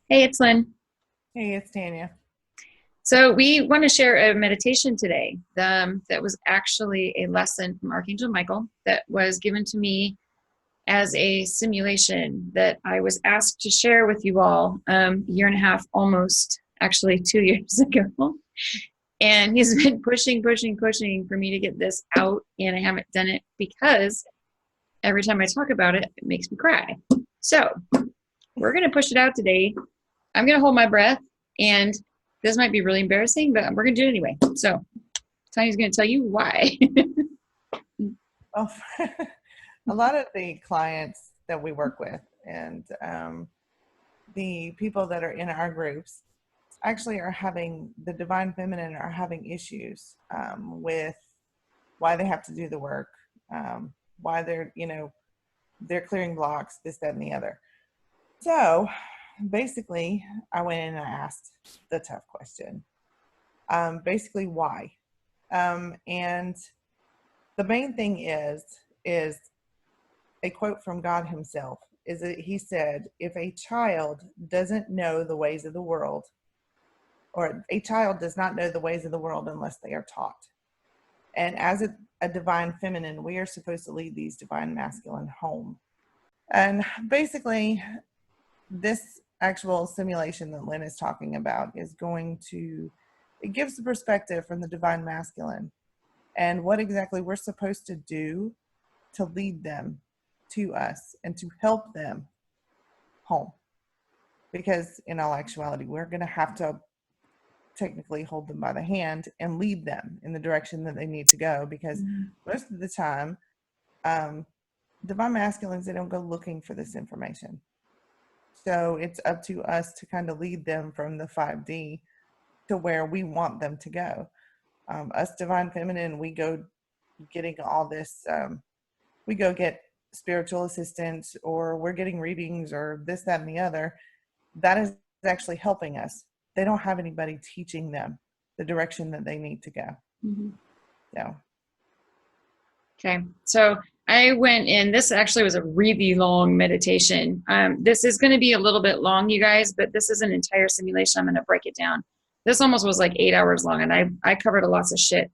Hey, it's Lynn. Hey, it's Tanya. So we want to share a meditation today. That was actually a lesson from Archangel Michael that was given to me as a simulation that I was asked to share with you all a year and a half, almost actually 2 years ago. And he's been pushing, pushing, pushing for me to get this out, and I haven't done it because every time I talk about it, it makes me cry. So we're going to push it out today. I'm going to hold my breath, and this might be really embarrassing, but we're going to do it anyway. So Tanya's going to tell you why. Well, a lot of the clients that we work with and the people that are in our groups actually are having, the divine feminine are having issues with why they have to do the work, why they're clearing blocks, this, that, and the other. So basically, I went in and I asked the tough question. Basically, why? And the main thing is a quote from God himself. Is that he said, if a child doesn't know the ways of the world, or a child does not know the ways of the world unless they are taught. And as a divine feminine, we are supposed to lead these divine masculine home. And basically, this actual simulation that Lynn is talking about is it gives the perspective from the divine masculine and what exactly we're supposed to do to lead them to us and to help them home. Because in all actuality, we're going to have to technically hold them by the hand and lead them in the direction that they need to go. Because most of the time, divine masculines, they don't go looking for this information. So it's up to us to kind of lead them from the 5D to where we want them to go. Us divine feminine, we go getting all this, we go get spiritual assistance, or we're getting readings, or this, that, and the other. That is actually helping us. They don't have anybody teaching them the direction that they need to go. Mm-hmm. So. Okay. So I went in, this actually was a really long meditation. This is going to be a little bit long, you guys, but this is an entire simulation. I'm going to break it down. This almost was like 8 hours long, and I covered a lots of shit.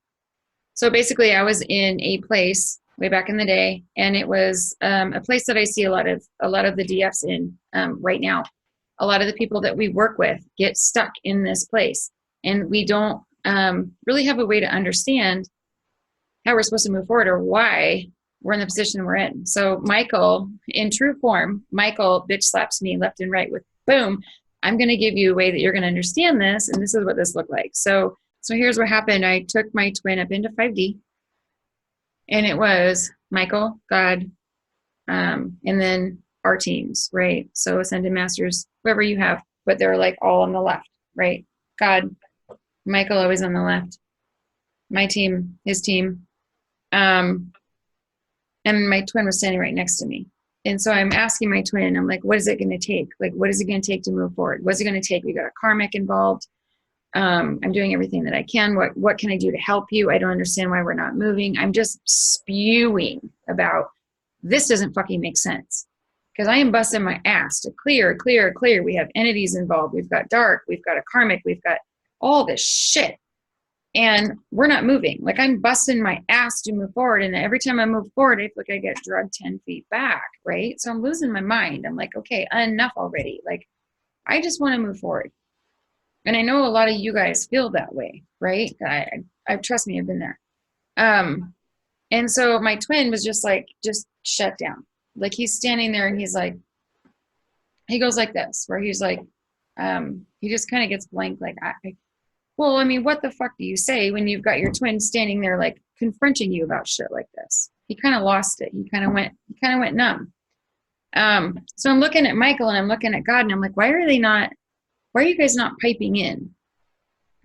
So basically, I was in a place way back in the day, and it was a place that I see a lot of the DFs in right now. A lot of the people that we work with get stuck in this place, and we don't really have a way to understand how we're supposed to move forward or why we're in the position we're in. So Michael, in true form, Michael bitch slaps me left and right with, boom, I'm going to give you a way that you're going to understand this, and this is what this looked like. So here's what happened. I took my twin up into 5D, and it was Michael, God, and then our teams, right? So Ascended Masters, whoever you have, but they're like all on the left, right? God, Michael always on the left, my team, his team, and my twin was standing right next to me. And so I'm asking my twin, I'm like, what is it going to take? Like, what is it going to take to move forward? What's it going to take? We got a karmic involved. I'm doing everything that I can. What can I do to help you? I don't understand why we're not moving. I'm just spewing about this doesn't fucking make sense. Because I am busting my ass to clear. We have entities involved. We've got dark. We've got a karmic. We've got all this shit. And we're not moving. Like, I'm busting my ass to move forward. And every time I move forward, I feel like I get drugged 10 feet back, right? So I'm losing my mind. I'm like, okay, enough already. Like, I just want to move forward. And I know a lot of you guys feel that way, right? I trust me, I've been there. And so my twin was just shut down. Like, he's standing there and he's like, he goes like this, where he's like, he just kind of gets blank. Like, well, I mean, what the fuck do you say when you've got your twin standing there, like, confronting you about shit like this? He kind of lost it. He kind of went numb. So I'm looking at Michael and I'm looking at God, and I'm like, why are you guys not piping in?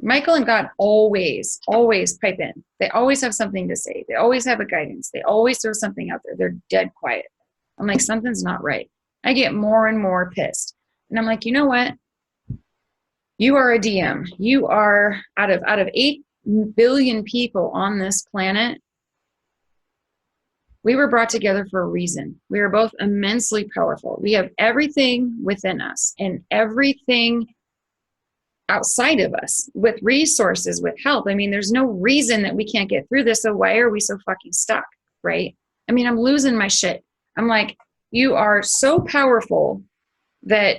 Michael and God always pipe in. They always have something to say. They always have a guidance. They always throw something out there. They're dead quiet. I'm like, something's not right. I get more and more pissed. And I'm like, you know what? You are a DM. You are out of 8 billion people on this planet, We were brought together for a reason. We are both immensely powerful. We have everything within us and everything outside of us with resources, with help. I mean, there's no reason that we can't get through this. So why are we so fucking stuck? Right? I mean, I'm losing my shit. I'm like, you are so powerful that,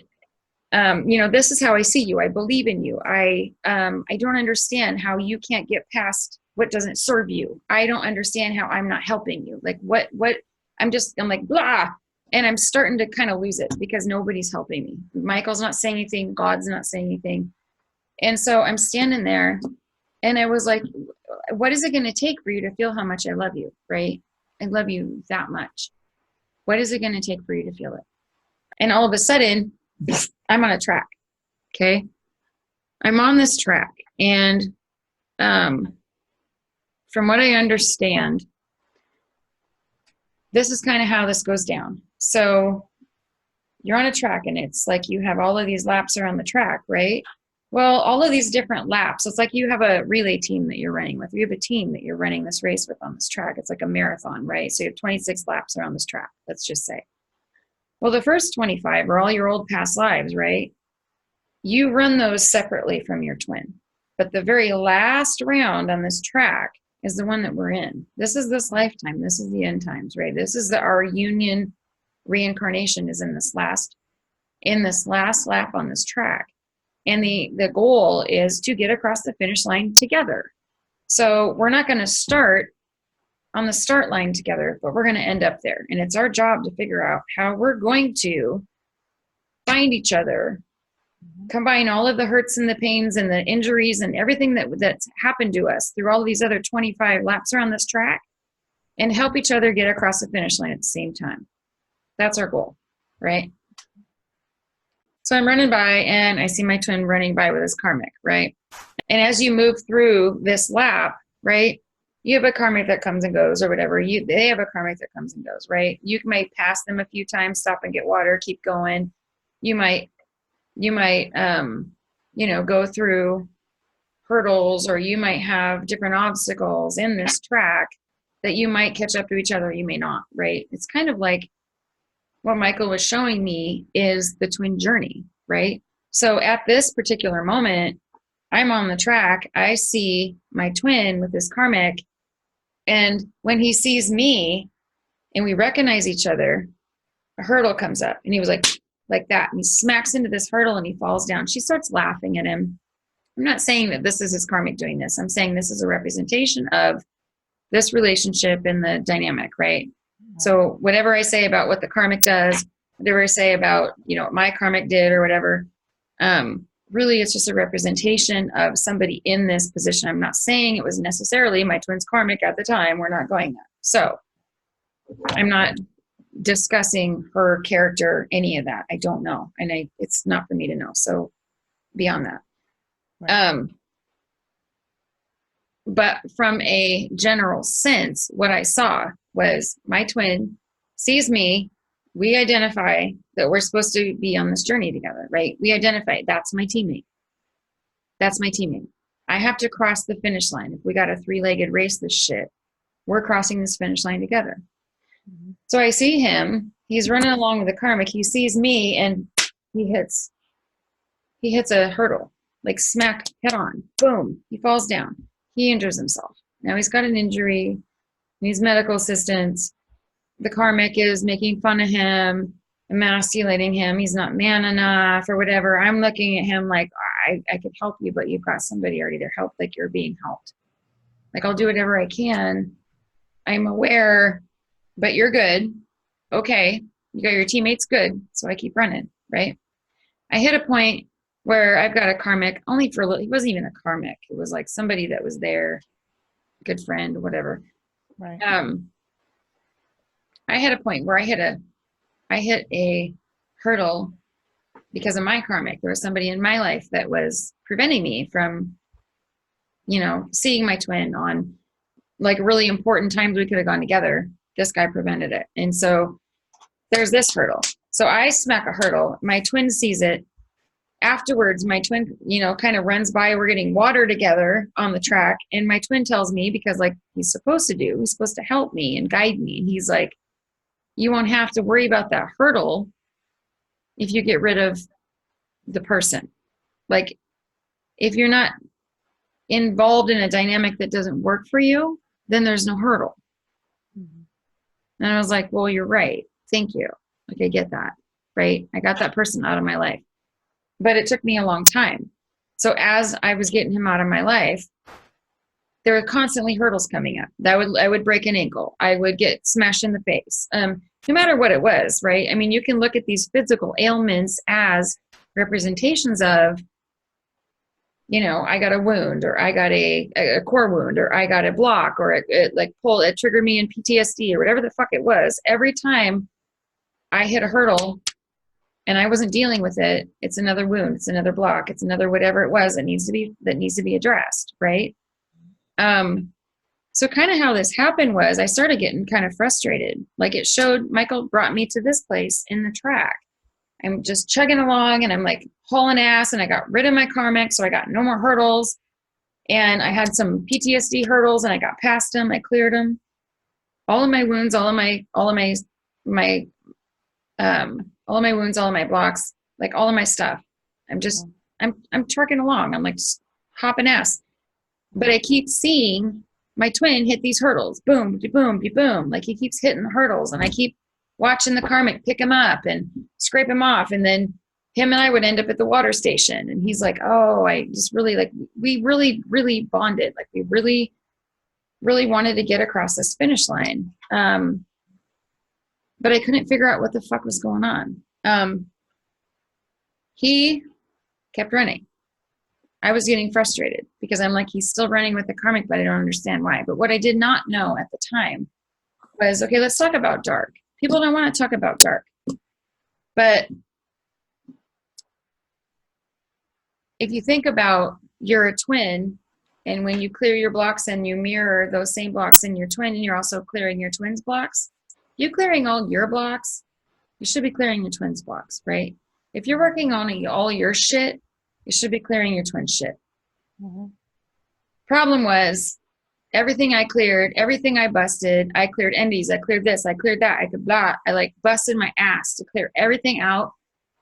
this is how I see you. I believe in you. I don't understand how you can't get past what doesn't serve you. I don't understand how I'm not helping you. Like what, I'm like, blah. And I'm starting to kind of lose it because nobody's helping me. Michael's not saying anything. God's not saying anything. And so I'm standing there and I was like, what is it going to take for you to feel how much I love you? Right? I love you that much. What is it going to take for you to feel it? And all of a sudden, I'm on a track. Okay. I'm on this track. And from what I understand, this is kind of how this goes down. So you're on a track and it's like you have all of these laps around the track, right? Well, all of these different laps, it's like you have a relay team that you're running with. You have a team that you're running this race with on this track. It's like a marathon, right? So you have 26 laps around this track, let's just say. Well, the first 25 are all your old past lives, right? You run those separately from your twin. But the very last round on this track is the one that we're in. This is this lifetime. This is the end times, right? This is our union reincarnation is in this last lap on this track. And the goal is to get across the finish line together. So we're not going to start on the start line together, but we're going to end up there. And it's our job to figure out how we're going to find each other, combine all of the hurts and the pains and the injuries and everything that's happened to us through all of these other 25 laps around this track and help each other get across the finish line at the same time. That's our goal, right? So I'm running by and I see my twin running by with his karmic, right? And as you move through this lap, right, you have a karmic that comes and goes or whatever. They have a karmic that comes and goes, right? You might pass them a few times, stop and get water, keep going. You might go through hurdles, or you might have different obstacles in this track that you might catch up to each other, you may not, right? It's kind of like what Michael was showing me is the twin journey, right? So at this particular moment, I'm on the track. I see my twin with his karmic. And when he sees me and we recognize each other, a hurdle comes up and he was like that. And he smacks into this hurdle and he falls down. She starts laughing at him. I'm not saying that this is his karmic doing this. I'm saying this is a representation of this relationship and the dynamic, right? So whatever I say about what the karmic does, whatever I say about, what my karmic did or whatever, really it's just a representation of somebody in this position. I'm not saying it was necessarily my twin's karmic at the time. We're not going there. So I'm not discussing her character, any of that. I don't know. And it's not for me to know. So beyond that. Right. But from a general sense, what I saw was my twin sees me. We identify that we're supposed to be on this journey together, right? We identify that's my teammate. That's my teammate. I have to cross the finish line. If we got a 3-legged race, this shit, we're crossing this finish line together. Mm-hmm. So I see him. He's running along with the karmic. He sees me and he hits a hurdle, like smack head on. Boom. He falls down. He injures himself. Now he's got an injury. Needs medical assistance. The karmic is making fun of him, emasculating him. He's not man enough or whatever. I'm looking at him like, I could help you, but you've got somebody already there help, like you're being helped. Like, I'll do whatever I can. I'm aware, but you're good. Okay. You got your teammates good. So I keep running, right? I hit a point where I've got a karmic only for a little. He wasn't even a karmic. It was like somebody that was there, good friend, whatever. Right. I had a point where I hit a hurdle because of my karmic. There was somebody in my life that was preventing me from, seeing my twin on like really important times we could have gone together. This guy prevented it. And so there's this hurdle. So I smack a hurdle. My twin sees it. afterwards, my twin, you know, kind of runs by, we're getting water together on the track. And my twin tells me, because like he's supposed to do, he's supposed to help me and guide me. And he's like, you won't have to worry about that hurdle if you get rid of the person. Like if you're not involved in a dynamic that doesn't work for you, then there's no hurdle. Mm-hmm. And I was like, well, you're right. Thank you. Like, I get that. Right. I got that person out of my life, but it took me a long time. So as I was getting him out of my life, there were constantly hurdles coming up. I would break an ankle. I would get smashed in the face. No matter what it was, right? I mean, you can look at these physical ailments as representations of, you know, I got a wound, or I got a core wound, or I got a block, or it triggered me in PTSD, or whatever the fuck it was. Every time I hit a hurdle and I wasn't dealing with it, it's another wound, it's another block, it's another whatever it was that needs to be addressed, right? So kind of how this happened was I started getting kind of frustrated. Like it showed, Michael brought me to this place in the track. I'm just chugging along and I'm like hauling ass, and I got rid of my karmic, so I got no more hurdles. And I had some PTSD hurdles and I got past them. I cleared them. All of my wounds, all of my wounds, all of my blocks, like all of my stuff. I'm trucking along. I'm like just hopping ass. But I keep seeing my twin hit these hurdles. Boom, boom, boom. Like he keeps hitting the hurdles, and I keep watching the karmic pick him up and scrape him off. And then him and I would end up at the water station. And he's like, oh, I just really like, we really, really bonded. Like we really, really wanted to get across this finish line. But I couldn't figure out what the fuck was going on. He kept running. I was getting frustrated because I'm like, he's still running with the karmic, but I don't understand why. But what I did not know at the time was, okay, let's talk about dark. People don't want to talk about dark. But if you think about, you're a twin, and when you clear your blocks and you mirror those same blocks in your twin, and you're also clearing your twin's blocks, you clearing all your blocks, you should be clearing your twin's blocks, right? If you're working on all your shit, you should be clearing your twin shit. Mm-hmm. Problem was, everything I cleared, everything I busted, I cleared endies, I cleared this, I cleared that, I could blah. I like busted my ass to clear everything out.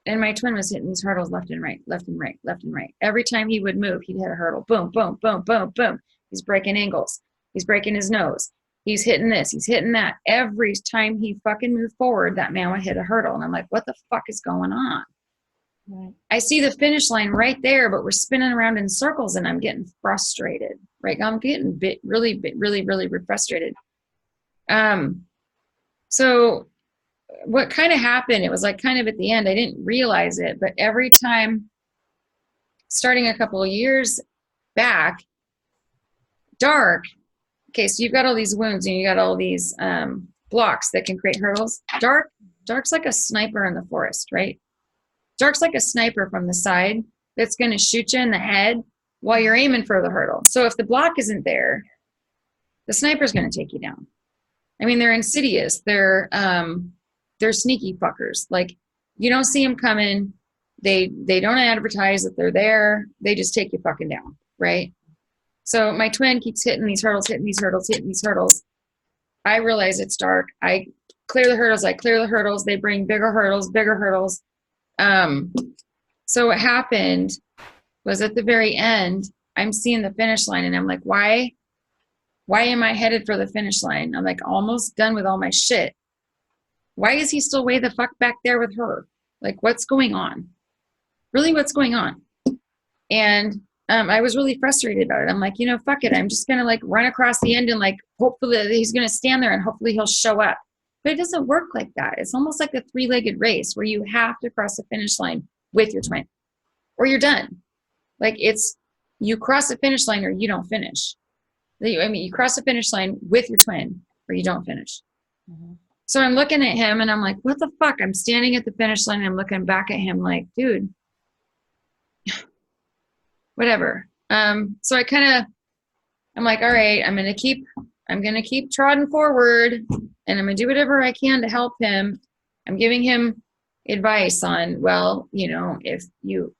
And my twin was hitting these hurdles left and right, left and right, left and right. Every time he would move, he'd hit a hurdle. Boom, boom, boom, boom, boom. He's breaking angles. He's breaking his nose. He's hitting this. He's hitting that. Every time he fucking moved forward, that man would hit a hurdle. And I'm like, what the fuck is going on? Right. I see the finish line right there, but we're spinning around in circles, and I'm getting frustrated. Right? I'm getting really frustrated. So what kind of happened, it was like kind of at the end, I didn't realize it, but every time, starting a couple of years back, dark, okay, so you've got all these wounds and you got all these blocks that can create hurdles. Dark's like a sniper in the forest, right? Dark's like a sniper from the side that's going to shoot you in the head while you're aiming for the hurdle. So if the block isn't there, the sniper's going to take you down. I mean, they're insidious. They're sneaky fuckers. Like, you don't see them coming. They don't advertise that they're there. They just take you fucking down, right? So my twin keeps hitting these hurdles, hitting these hurdles, hitting these hurdles. I realize it's dark. I clear the hurdles. I clear the hurdles. They bring bigger hurdles, bigger hurdles. So what happened was, at the very end, I'm seeing the finish line, and I'm like, why am I headed for the finish line? I'm like almost done with all my shit. Why is he still way the fuck back there with her? Like, what's going on? Really, what's going on? And I was really frustrated about it. I'm like, you know, fuck it. I'm just going to like run across the end and like, hopefully he's going to stand there and hopefully he'll show up. But it doesn't work like that. It's almost like a three-legged race where you have to cross the finish line with your twin, or you're done. Like, it's, you cross the finish line or you don't finish. I mean, you cross the finish line with your twin or you don't finish. Mm-hmm. So I'm looking at him and I'm like, what the fuck? I'm standing at the finish line and I'm looking back at him like, dude, whatever. So I'm like, all right, I'm going to keep trotting forward, and I'm going to do whatever I can to help him. I'm giving him advice on, well, you know, if you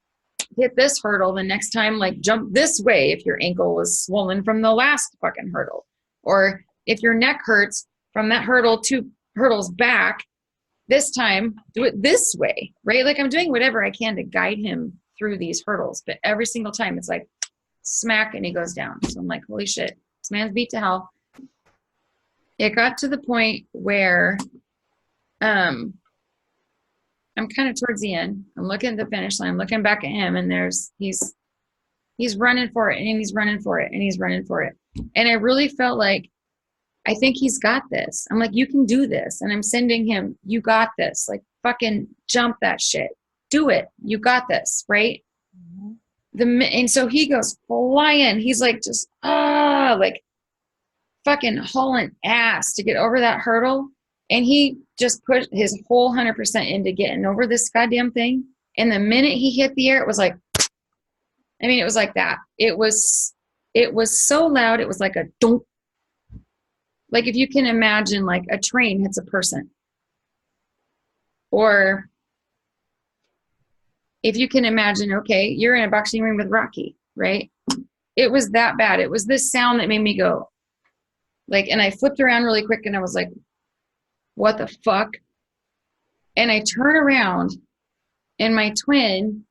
hit this hurdle, the next time, like jump this way if your ankle was swollen from the last fucking hurdle. Or if your neck hurts from that hurdle 2 hurdles back, this time do it this way, right? Like I'm doing whatever I can to guide him through these hurdles, but every single time it's like smack and he goes down. So I'm like, holy shit, this man's beat to hell. It got to the point where I'm kind of towards the end. I'm looking at the finish line, I'm looking back at him, and he's running for it, and he's running for it, and he's running for it. And I really felt like, I think he's got this. I'm like, you can do this. And I'm sending him, you got this. Like, fucking jump that shit. Do it. You got this, right? Mm-hmm. And so he goes flying. He's like, just, like fucking hauling ass to get over that hurdle. And he just put his whole 100% into getting over this goddamn thing. And the minute he hit the air, it was like, I mean, it was like that. It was so loud. It was like a don't. Like if you can imagine, like a train hits a person. Or if you can imagine, okay, you're in a boxing ring with Rocky, right? It was that bad. It was this sound that made me go, like, and I flipped around really quick and I was like, what the fuck? And I turn around and my twin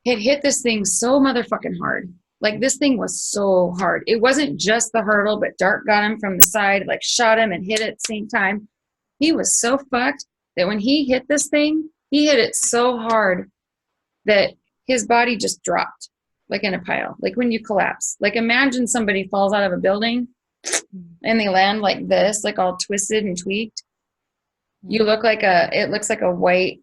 had hit this thing so motherfucking hard. Like this thing was so hard. It wasn't just the hurdle, but Dart got him from the side, like shot him and hit it at the same time. He was so fucked that when he hit this thing, he hit it so hard that his body just dropped like in a pile, like when you collapse. Like imagine somebody falls out of a building and they land like this, like all twisted and tweaked. You look like it looks like a white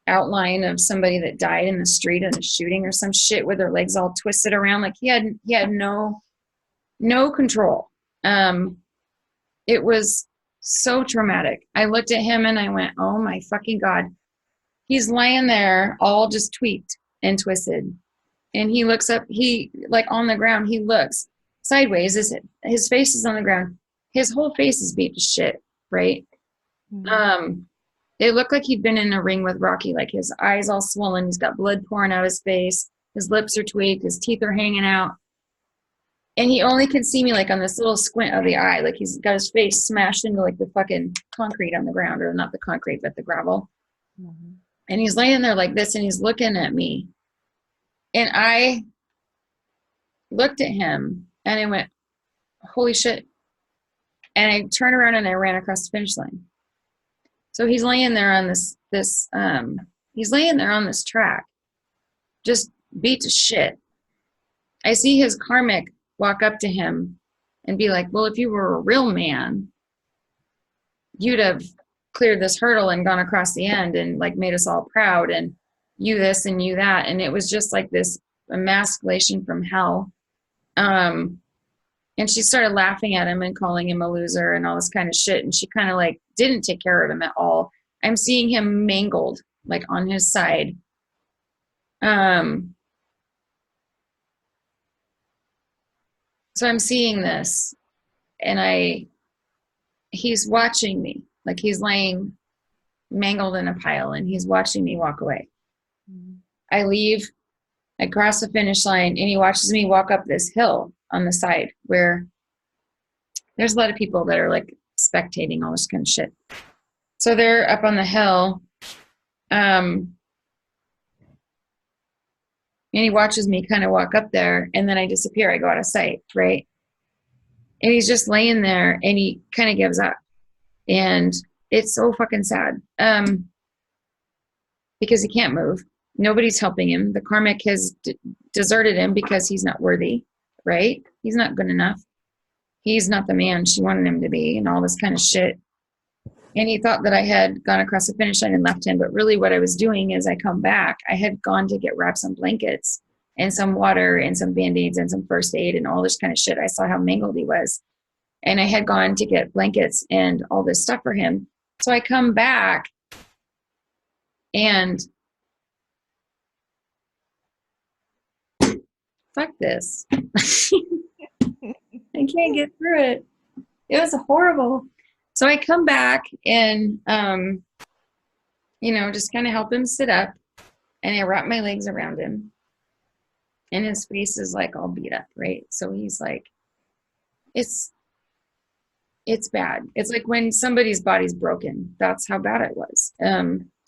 outline of somebody that died in the street in a shooting or some shit with their legs all twisted around. Like he had no control. It was so traumatic. I looked at him and I went, oh my fucking God. He's laying there all just tweaked and twisted. And he looks up, he like on the ground, he looks sideways. His face is on the ground. His whole face is beat to shit, right? Mm-hmm. It looked like he'd been in a ring with Rocky, like his eyes all swollen. He's got blood pouring out of his face. His lips are tweaked. His teeth are hanging out. And he only can see me like on this little squint of the eye. Like he's got his face smashed into like the fucking concrete on the ground, or not the concrete, but the gravel. Mm-hmm. And he's laying there like this and he's looking at me. And I looked at him and I went, holy shit. And I turned around and I ran across the finish line. So he's laying there on he's laying there on this track, just beat to shit. I see his karmic walk up to him and be like, well, if you were a real man, you'd have cleared this hurdle and gone across the end and like made us all proud and you this and you that. And it was just like this emasculation from hell. And she started laughing at him and calling him a loser and all this kind of shit. And she kind of like didn't take care of him at all. I'm seeing him mangled like on his side. So I'm seeing this and he's watching me, like he's laying mangled in a pile and he's watching me walk away. Mm-hmm. I leave, I cross the finish line and he watches me walk up this hill on the side where there's a lot of people that are like spectating all this kind of shit. So they're up on the hill. And he watches me kind of walk up there and then I disappear. I go out of sight, right? And he's just laying there and he kind of gives up. And it's so fucking sad. Because he can't move. Nobody's helping him. The karmic has deserted him because he's not worthy, right? He's not good enough. He's not the man she wanted him to be and all this kind of shit. And he thought that I had gone across the finish line and left him. But really what I was doing is I come back. I had gone to get wrapped some blankets and some water and some Band-Aids and some first aid and all this kind of shit. I saw how mangled he was. And I had gone to get blankets and all this stuff for him. So I come back and fuck this. I can't get through it. It was horrible. So I come back and, just kind of help him sit up and I wrap my legs around him and his face is like all beat up, right? So he's like, it's it's bad. It's like when somebody's body's broken. That's how bad it was.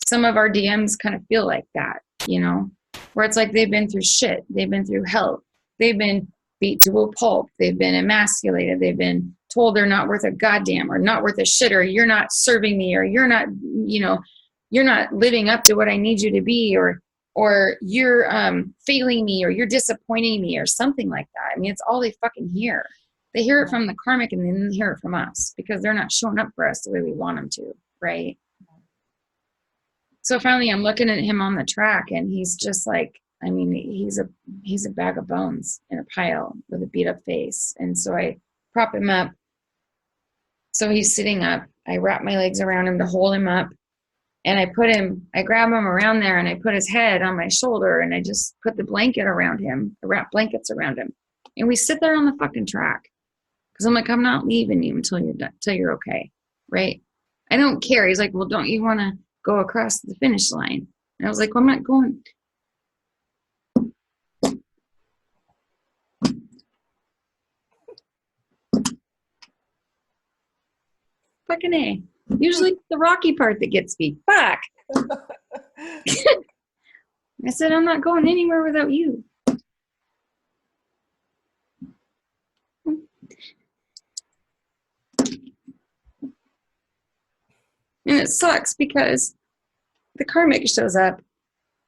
Some of our DMs kind of feel like that, you know, where it's like they've been through shit. They've been through hell. They've been beat to a pulp. They've been emasculated. They've been told they're not worth a goddamn, or not worth a shit, or you're not serving me, or you're not, you know, you're not living up to what I need you to be, or you're failing me, or you're disappointing me, or something like that. I mean, it's all they fucking hear. They hear it from the karmic, and then they hear it from us because they're not showing up for us the way we want them to, right? So finally, I'm looking at him on the track, and he's just like, I mean, he's a bag of bones in a pile with a beat up face. And so I prop him up. So he's sitting up. I wrap my legs around him to hold him up. And I grab him around there, and I put his head on my shoulder, and I just put the blanket around him, the wrap blankets around him. And we sit there on the fucking track. Because I'm like, I'm not leaving you until you're done, till you're okay, right? I don't care. He's like, well, don't you want to go across the finish line? And I was like, well, I'm not going. Fucking A. Usually the rocky part that gets me. Fuck. I said, I'm not going anywhere without you. And it sucks because the karmic shows up,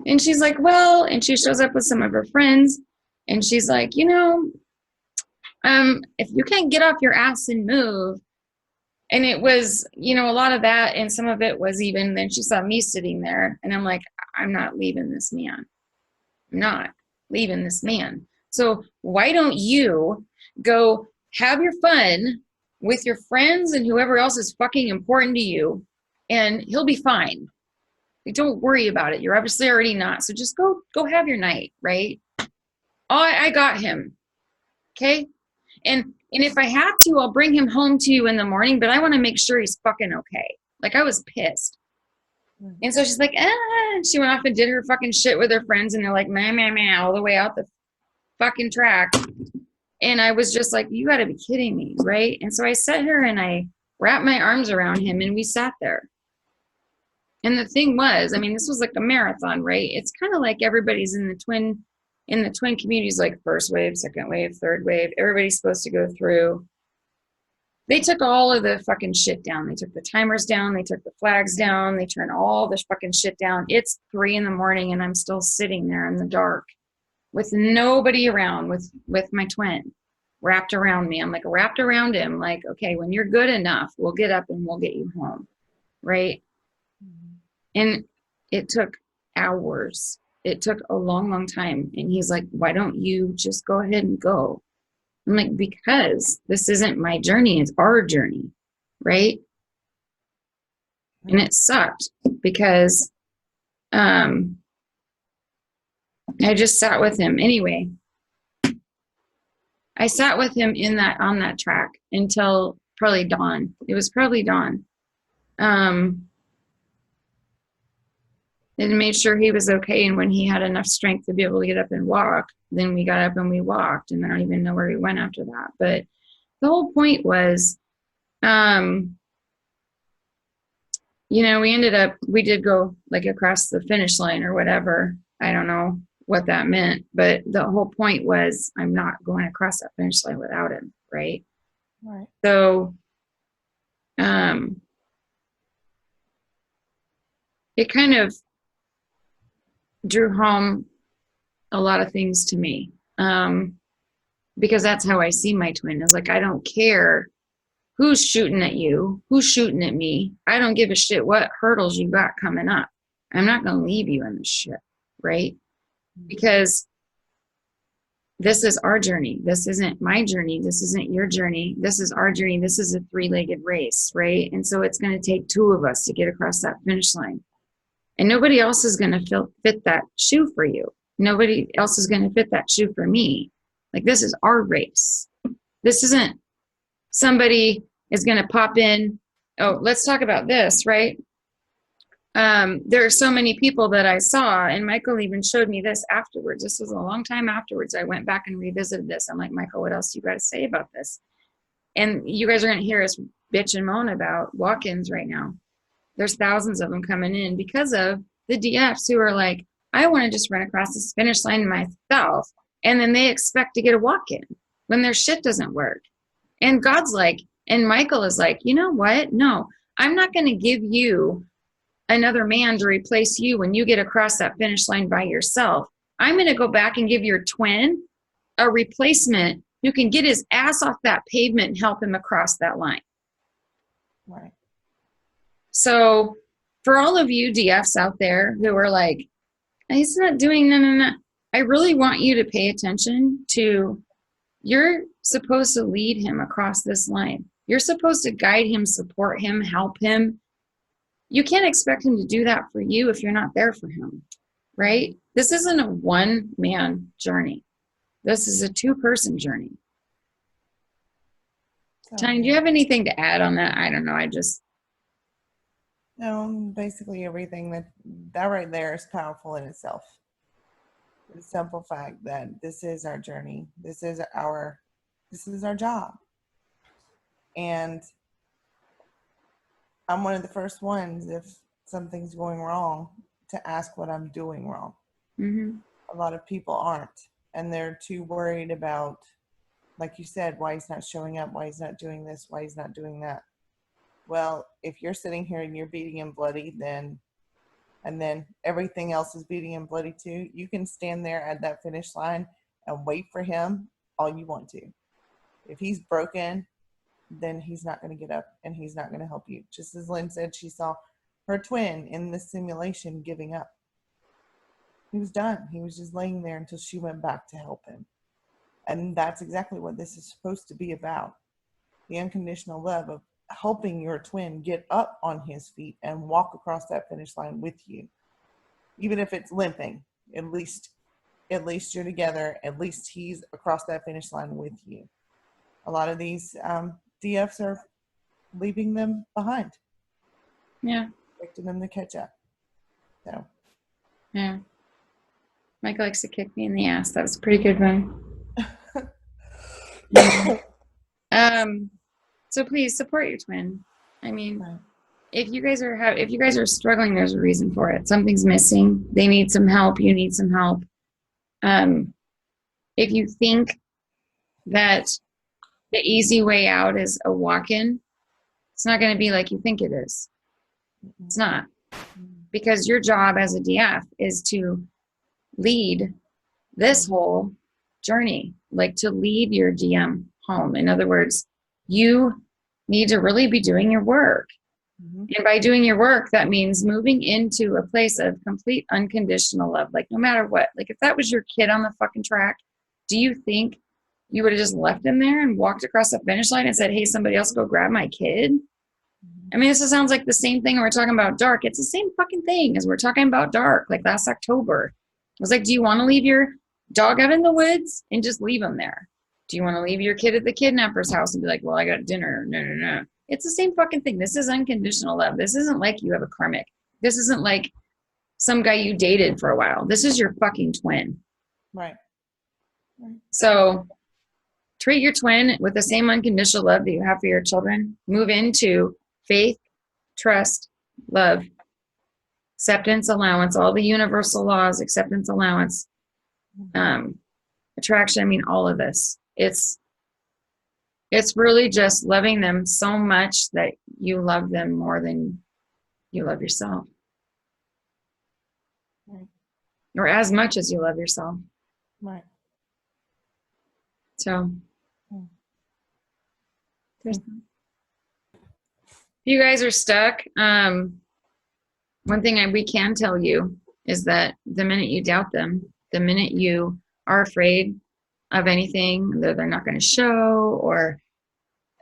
and she's like, well, and she shows up with some of her friends, and she's like, you know, if you can't get off your ass and move. And it was, you know, a lot of that, and some of it was even, then she saw me sitting there, and I'm like, I'm not leaving this man. I'm not leaving this man. So why don't you go have your fun with your friends and whoever else is fucking important to you, and he'll be fine. Like, don't worry about it. You're obviously already not. So just go have your night, right? I got him. Okay? And if I have to, I'll bring him home to you in the morning, but I want to make sure he's fucking okay. Like, I was pissed. And so she's like, and she went off and did her fucking shit with her friends, and they're like, meh, meh, meh, all the way out the fucking track. And I was just like, you got to be kidding me, right? And so I sat here and I wrapped my arms around him, and we sat there. And the thing was, I mean, this was like a marathon, right? It's kind of like everybody's in the twin communities, like first wave, second wave, third wave. Everybody's supposed to go through. They took all of the fucking shit down. They took the timers down. They took the flags down. They turned all this fucking shit down. It's 3 a.m, and I'm still sitting there in the dark with nobody around, with my twin wrapped around me. I'm like wrapped around him, like, okay, when you're good enough, we'll get up and we'll get you home, right? And it took hours. It took a long, long time. And he's like, why don't you just go ahead and go? I'm like, because this isn't my journey, it's our journey, right? And it sucked because I just sat with him. Anyway, I sat with him on that track until probably dawn. It was probably dawn. And made sure he was okay. And when he had enough strength to be able to get up and walk, then we got up and we walked. And I don't even know where we went after that. But the whole point was, you know, we did go like across the finish line or whatever. I don't know what that meant. But the whole point was, I'm not going across that finish line without him. Right. Right. So, it kind of drew home a lot of things to me, because that's how I see my twin. It's like, I don't care who's shooting at you, who's shooting at me. I don't give a shit what hurdles you got coming up. I'm not going to leave you in this shit, right? Because this is our journey. This isn't my journey. This isn't your journey. This is our journey. This is a 3-legged race, right? And so it's going to take 2 of us to get across that finish line. And nobody else is going to fit that shoe for you. Nobody else is going to fit that shoe for me. Like, this is our race. This isn't somebody is going to pop in. Oh, let's talk about this, right? there are so many people that I saw, and Michael even showed me this afterwards. This was a long time afterwards. I went back and revisited this. I'm like, Michael, what else do you got to say about this? And you guys are going to hear us bitch and moan about walk-ins right now. There's thousands of them coming in because of the DFs who are like, I want to just run across this finish line myself. And then they expect to get a walk-in when their shit doesn't work. And God's like, and Michael is like, you know what? No, I'm not going to give you another man to replace you when you get across that finish line by yourself. I'm going to go back and give your twin a replacement who can get his ass off that pavement and help him across that line. Right. So for all of you DFs out there who are like, he's not doing no. I really want you to pay attention to, you're supposed to lead him across this line. You're supposed to guide him, support him, help him. You can't expect him to do that for you if you're not there for him, right? This isn't a one-man journey. This is a two-person journey. Tanya, do you have anything to add on that? I don't know. No, basically everything that right there is powerful in itself. The simple fact that this is our journey. This is our job. And I'm one of the first ones, if something's going wrong, to ask what I'm doing wrong. Mm-hmm. A lot of people aren't. And they're too worried about, like you said, why he's not showing up, why he's not doing this, why he's not doing that. Well, if you're sitting here and you're beating him bloody, and then everything else is beating him bloody too, you can stand there at that finish line and wait for him all you want to. If he's broken, then he's not going to get up and he's not going to help you. Just as Lynn said, she saw her twin in the simulation giving up. He was done. He was just laying there until she went back to help him. And that's exactly what this is supposed to be about. The unconditional love of helping your twin get up on his feet and walk across that finish line with you. Even if it's limping, at least you're together. At least he's across that finish line with you. A lot of these DFs are leaving them behind. Yeah. Expecting them to catch up. So. Yeah. Mike likes to kick me in the ass. That was a pretty good one. So please support your twin. I mean, right. if you guys are struggling, there's a reason for it. Something's missing. They need some help. You need some help. If you think that the easy way out is a walk-in, it's not going to be like you think it is. It's not. Because your job as a DF is to lead this whole journey, like to lead your DM home. In other words, you need to really be doing your work. Mm-hmm. And by doing your work, that means moving into a place of complete unconditional love. Like no matter what, like if that was your kid on the fucking track, do you think you would have just left him there and walked across the finish line and said, hey, somebody else go grab my kid? Mm-hmm. I mean, this sounds like the same thing when we're talking about dark. It's the same fucking thing as we're talking about dark, like last October. I was like, do you want to leave your dog out in the woods and just leave him there? Do you want to leave your kid at the kidnapper's house and be like, well, I got dinner? No. It's the same fucking thing. This is unconditional love. This isn't like you have a karmic. This isn't like some guy you dated for a while. This is your fucking twin. Right. So treat your twin with the same unconditional love that you have for your children. Move into faith, trust, love, acceptance, allowance, all the universal laws, acceptance, allowance, attraction. I mean, all of this. It's really just loving them so much that you love them more than you love yourself. Right. Or as much as you love yourself. Right. So, if you guys are stuck, one thing we can tell you is that the minute you doubt them, the minute you are afraid of anything that they're not going to show or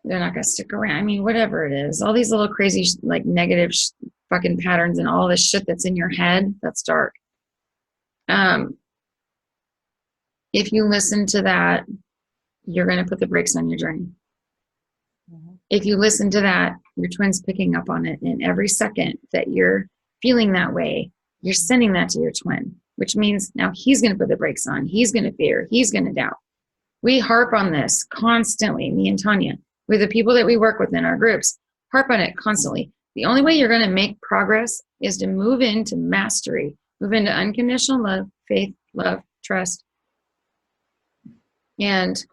they're not going to stick around. I mean, whatever it is, all these little crazy, like negative fucking patterns and all this shit that's in your head, that's dark. If you listen to that, you're going to put the brakes on your journey. Mm-hmm. If you listen to that, your twin's picking up on it. And every second that you're feeling that way, you're sending that to your twin, which means now he's going to put the brakes on. He's going to fear. He's going to doubt. We harp on this constantly, me and Tanya, with the people that we work with in our groups, harp on it constantly. The only way you're going to make progress is to move into mastery, move into unconditional love, faith, love, trust, and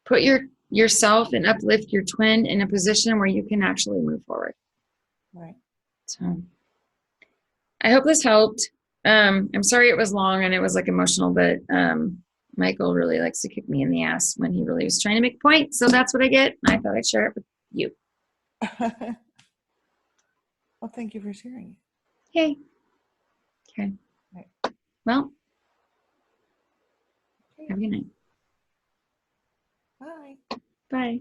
put yourself and uplift your twin in a position where you can actually move forward. Right. So I hope this helped. I'm sorry it was long and it was like emotional, but Michael really likes to kick me in the ass when he really was trying to make a point. So that's what I get. I thought I'd share it with you. Well, thank you for sharing. Yay. Okay. Right. Well, Okay. have a good night. Bye. Bye.